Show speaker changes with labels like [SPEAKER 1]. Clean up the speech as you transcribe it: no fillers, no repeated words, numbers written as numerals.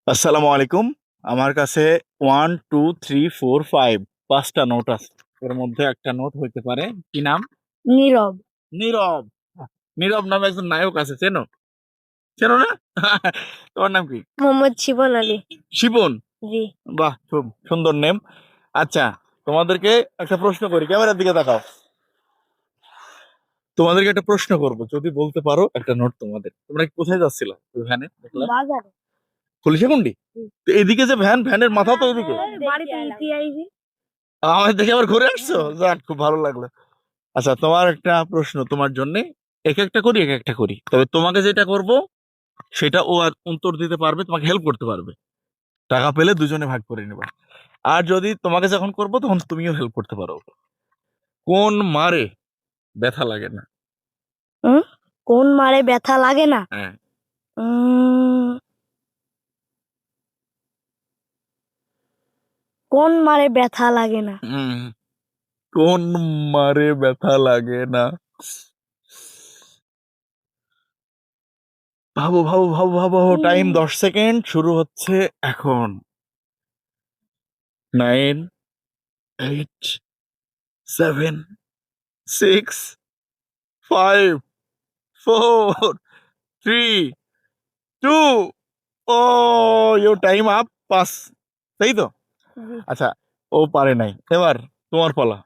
[SPEAKER 1] আসসালামু আলাইকুম। আমার কাছে 1 2 3 4 5 5টা নোট আছে। এর মধ্যে একটা নোট হইতে পারে। কি নাম?
[SPEAKER 2] নীরব।
[SPEAKER 1] নীরব। নীরব নামে একজন নায়ক আছে, চেনো? চেনো না? তোমার নাম কি?
[SPEAKER 2] মোহাম্মদ শিবন আলী।
[SPEAKER 1] শিবন।
[SPEAKER 2] জি।
[SPEAKER 1] বাহ, খুব সুন্দর নেম। আচ্ছা, তোমাদেরকে একটা প্রশ্ন করি, ক্যামেরার দিকে তাকাও। তোমাদেরকে একটা প্রশ্ন করব, যদি বলতে পারো একটা নোট তোমাদের। তোমরা কি কোথায় যাচ্ছিল? ভ্যানে দেখলাম।
[SPEAKER 2] বাজারে।
[SPEAKER 1] পুলিশে
[SPEAKER 2] হুম।
[SPEAKER 1] তো এদিকে যে ভ্যান, ভ্যানের মাথা তো এদিকে।
[SPEAKER 2] বাড়িতে নিতে আইছি।
[SPEAKER 1] আমার দেখে আবার ঘুরে আসছো, যাক খুব ভালো লাগলো। আচ্ছা, তোমার একটা প্রশ্ন তোমার জন্য। এক একটা করি, এক একটা করি, তবে তোমাকে যেটা করব সেটা ও আর উত্তর দিতে পারবে, তোমাকে হেল্প করতে পারবে। টাকা পেলে দুজনে ভাগ করে নেবা। আর যদি তোমাকে যখন করব তখন তুমিও হেল্প করতে পারো। কোন মারে ব্যথা লাগে না?
[SPEAKER 2] হুম? কোন মারে ব্যথা লাগে না?
[SPEAKER 1] হ্যাঁ।
[SPEAKER 2] উম, কোন মারে ব্যথা লাগে না?
[SPEAKER 1] হুম, কোন মারে ব্যথা লাগে না? ভাবো ভাবো ভাবো ভাবো, টাইম 10 সেকেন্ড শুরু হচ্ছে এখন। 9 8 7 6 5 4 3 2 ও ইউর টাইম আপ। পাস। তাই তো?
[SPEAKER 2] জি।
[SPEAKER 1] আচ্ছা, ও পারে নাই, এবার তোমার পালা।